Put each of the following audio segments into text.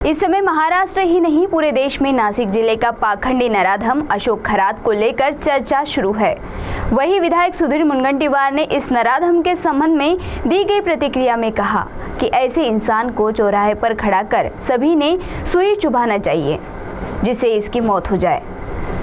इस समय महाराष्ट्र ही नहीं पूरे देश में नासिक जिले का पाखंडी नराधम अशोक खरात को लेकर चर्चा शुरू है। वहीं विधायक सुधीर मुनगंटीवार ने इस नराधम के संबंध में दी गई प्रतिक्रिया में कहा कि ऐसे इंसान को चौराहे पर खड़ा कर सभी ने सुई चुभाना चाहिए जिससे इसकी मौत हो जाए।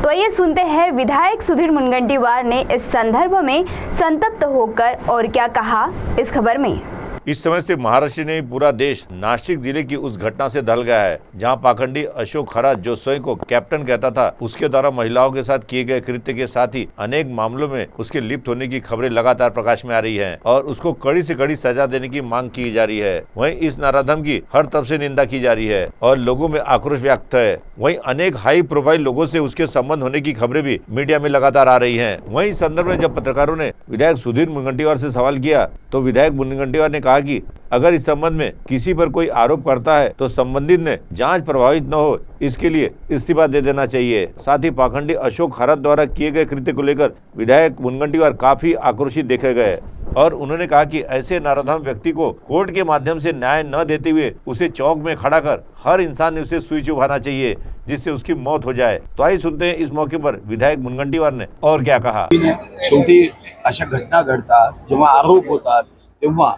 तो ये सुनते हैं विधायक सुधीर मुनगंटीवार ने इस संदर्भ में संतप्त होकर और क्या कहा इस खबर में। इस समय से महाराष्ट्र ने पूरा देश नासिक जिले की उस घटना से दहल गया है जहां पाखंडी अशोक खरात जो स्वयं को कैप्टन कहता था, उसके द्वारा महिलाओं के साथ किए गए कृत्य के साथ ही अनेक मामलों में उसके लिप्त होने की खबरें लगातार प्रकाश में आ रही हैं और उसको कड़ी से कड़ी सजा देने की मांग की जा रही है। वहीं इस नराधम की हर तरफ से निंदा की जा रही है और लोगों में आक्रोश व्यक्त है। वहीं अनेक हाई प्रोफाइल लोगों से उसके संबंध होने की खबरें भी मीडिया में लगातार आ रही है। वहीं इस संदर्भ में जब पत्रकारों ने विधायक सुधीर मुनगंटीवार से सवाल किया तो विधायक मुनगंटीवार ने कहा कि अगर इस संबंध में किसी पर कोई आरोप करता है तो संबंधित ने जांच प्रभावित न हो इसके लिए इस्तीफा दे देना चाहिए। साथ ही पाखंडी अशोक खरात द्वारा किए गए कृत्य को लेकर विधायक मुनगंटीवार काफी आक्रोशित देखे गए और उन्होंने कहा कि ऐसे नराधम व्यक्ति को कोर्ट के माध्यम से न्याय न देते हुए उसे चौक में खड़ा कर हर इंसान ने उसे सुई चुभाना चाहिए जिससे उसकी मौत हो जाए। तो आइए सुनते हैं इस मौके पर विधायक मुनगंटीवार ने और क्या कहा। शेवटी अशा घटना घडतात, जेव्हा आरोप होतात तेव्हा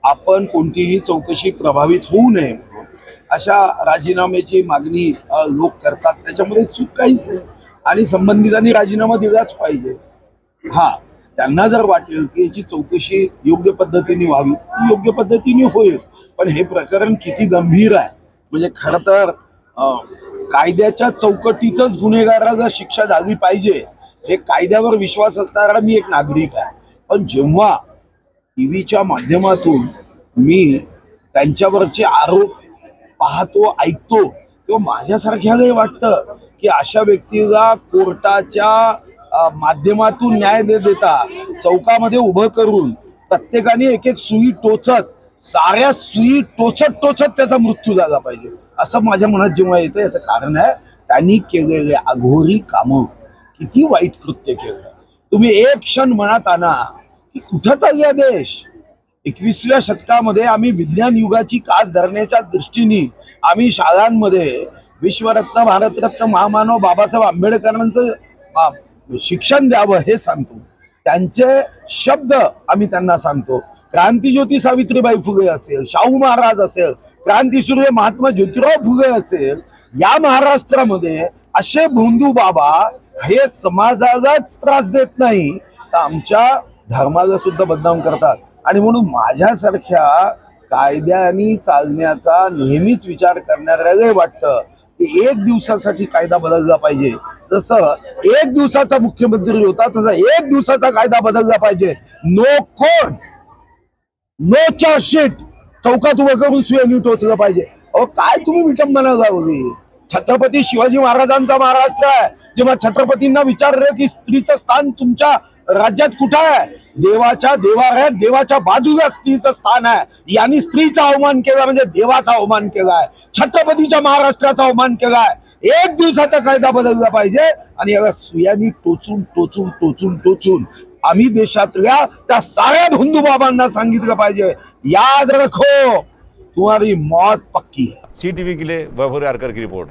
आपण कोणतीही चौकशी प्रभावित होऊ नये अशा राजीनाम्याची मागणी लोक करतात। त्याच्यामध्ये चूक काहीच नाही आणि संबंधितांनी राजीनामा दिलाच पाहिजे। हा, त्यांना जर वाटेल की याची चौकशी योग्य पद्धतीने व्हावी ती योग्य पद्धतीने होईल, पण हे प्रकरण किती गंभीर आहे म्हणजे खरं तर कायद्याच्या चौकटीतच गुन्हेगाराला शिक्षा झाली पाहिजे हे कायद्यावर विश्वास असणारा मी एक नागरिक आहे। पण जेव्हा टीव्हीच्या माध्यमातून मी त्यांच्यावरचे आरोप पाहतो ऐकतो तेव्हा माझ्यासारख्यालाही वाटतं की अशा व्यक्तीला कोर्टाच्या माध्यमातून न्याय न देता चौकामध्ये उभं करून प्रत्येकाने एक एक सुई टोचत साऱ्या सुई टोचत त्याचा मृत्यू झाला पाहिजे असं माझ्या मनात जेव्हा येतं। याचं कारण आहे त्यांनी केलेले अघोरी कामं, किती वाईट कृत्य केलं। तुम्ही एक क्षण मनात आणा की कुठं चालला देश। 21व्या शतकामध्ये आम्ही विज्ञान युगाची कास धरण्याच्या दृष्टीने आम्ही शाळांमध्ये विश्वरत्न भारतरत्न महामानव बाबासाहेब आंबेडकरांचं शिक्षण द्यावं हे सांगतो। त्यांचे शब्द आम्ही त्यांना सांगतो। क्रांतिज्योती सावित्रीबाई फुले असेल, शाहू महाराज असेल, क्रांतीसूर्य महात्मा ज्योतिराव फुले असेल, या महाराष्ट्रामध्ये असे भोंदू बाबा हे समाजालाच त्रास देत नाही तर आमच्या धर्माला सुद्धा बदनाम करतात। आणि म्हणून माझ्यासारख्या कायद्याने चालण्याचा नेहमीच विचार करणाऱ्याला वाटतं की एक दिवसासाठी कायदा बदलला पाहिजे। जसं एक दिवसाचा मुख्यमंत्री होता तसा एक दिवसाचा कायदा बदलला पाहिजे। नो कोर्ट नो चार्जशीट, चौकात उभं करून सुई टोचलं पाहिजे। अहो काय तुम्ही विटंबना लावली। छत्रपती शिवाजी महाराजांचा महाराष्ट्र आहे, जेव्हा छत्रपतींना विचारलं की स्त्रीचं स्थान तुमच्या राज्यात कुठं आहे, देवाच्या देवाऱ्यात देवाच्या बाजूला स्त्रीचं स्थान आहे। यांनी स्त्रीचा अवमान केला म्हणजे देवाचा अवमान केलाय, छत्रपतीच्या महाराष्ट्राचा अवमान केलाय। एक दिवसाचा कायदा बदलला पाहिजे आणि याला सुयांनी टोचून आम्ही देशातल्या त्या साऱ्या भोंदू बाबांना सांगितलं पाहिजे, याद रखो तुम्हारी मौत पक्की है। CTV के लिए वैभव यारकर की रिपोर्ट।